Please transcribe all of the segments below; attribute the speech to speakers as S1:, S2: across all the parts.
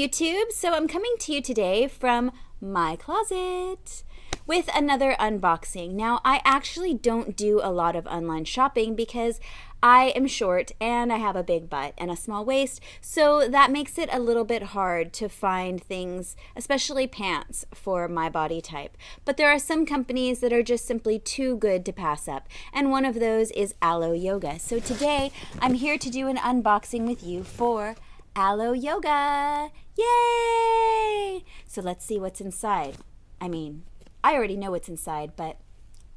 S1: YouTube, so I'm coming to you today from my closet with another unboxing. Now, I actually don't do a lot of online shopping because I am short and I have a big butt and a small waist, so that makes it a little bit hard to find things, especially pants, for my body type. But there are some companies that are just simply too good to pass up, and one of those is Alo Yoga. So today, I'm here to do an unboxing with you for Alo Yoga! Yay! So let's see what's inside. I mean, I already know what's inside, but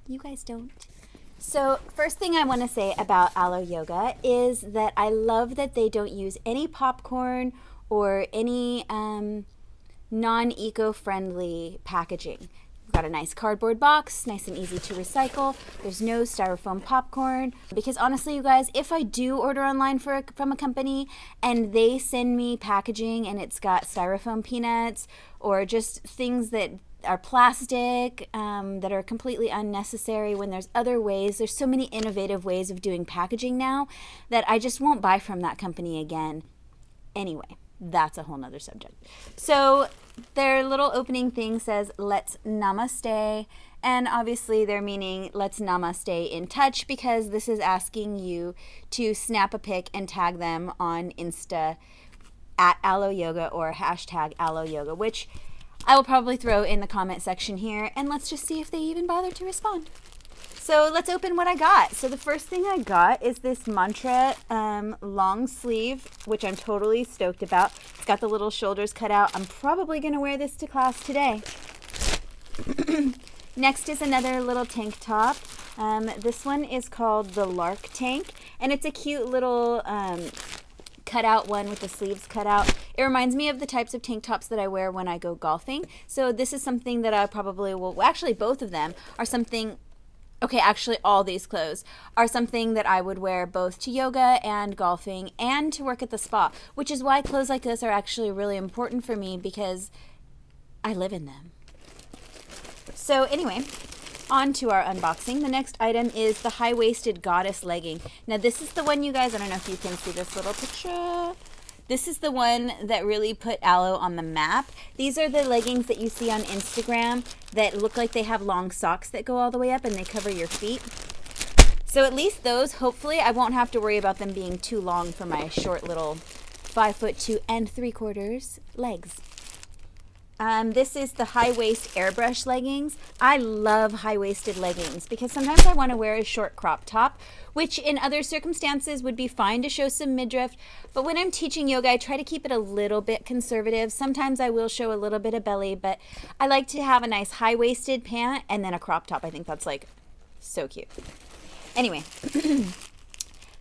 S1: you guys don't. So first thing I want to say about Alo Yoga is that I love that they don't use any popcorn or any non-eco-friendly packaging. Got a nice cardboard box, nice and easy to recycle. There's no styrofoam popcorn. Because honestly, you guys, if I do order online from a company and they send me packaging and it's got styrofoam peanuts or just things that are plastic, that are completely unnecessary, when there's other ways, there's so many innovative ways of doing packaging now that I just won't buy from that company again. Anyway, that's a whole nother subject. So their little opening thing says, "Let's namaste." And obviously they're meaning let's namaste in touch, because this is asking you to snap a pic and tag them on Insta at Alo Yoga or hashtag Alo Yoga, which I will probably throw in the comment section here. And let's just see if they even bother to respond. So let's open what I got. So the first thing I got is this mantra long sleeve, which I'm totally stoked about. It's got the little shoulders cut out. I'm probably going to wear this to class today. Next is another little tank top. This one is called the Lark Tank, and it's a cute little cutout one with the sleeves cut out. It reminds me of the types of tank tops that I wear when I go golfing. So this is something that I probably will, well, actually both of them are something. Okay, actually all these clothes are something that I would wear both to yoga and golfing and to work at the spa, which is why clothes like this are actually really important for me, because I live in them. So anyway, on to our unboxing. The next item is the high-waisted goddess legging. Now this is the one, you guys, I don't know if you can see this little picture. This is the one that really put Alo on the map. These are the leggings that you see on Instagram that look like they have long socks that go all the way up and they cover your feet. So at least those, hopefully I won't have to worry about them being too long for my short little 5'2" and 3/4 legs. This is the high-waist Airbrush leggings. I love high-waisted leggings because sometimes I want to wear a short crop top, which in other circumstances would be fine to show some midriff. But when I'm teaching yoga, I try to keep it a little bit conservative. Sometimes I will show a little bit of belly, but I like to have a nice high-waisted pant and then a crop top. I think that's like so cute. Anyway,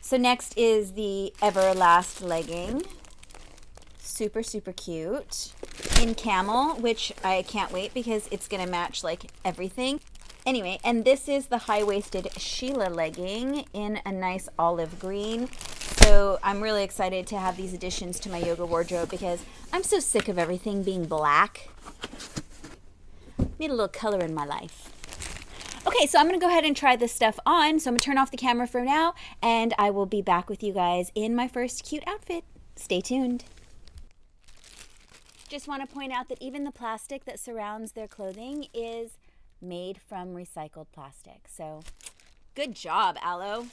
S1: so next is the Everlast Legging. Super, super cute. In camel, which I can't wait because it's going to match like everything. Anyway, and this is the high-waisted Shila legging in a nice olive green. So I'm really excited to have these additions to my yoga wardrobe because I'm so sick of everything being black. Need a little color in my life. Okay, so I'm going to go ahead and try this stuff on. So I'm going to turn off the camera for now, and I will be back with you guys in my first cute outfit. Stay tuned. Just want to point out that even the plastic that surrounds their clothing is made from recycled plastic. So good job, Alo.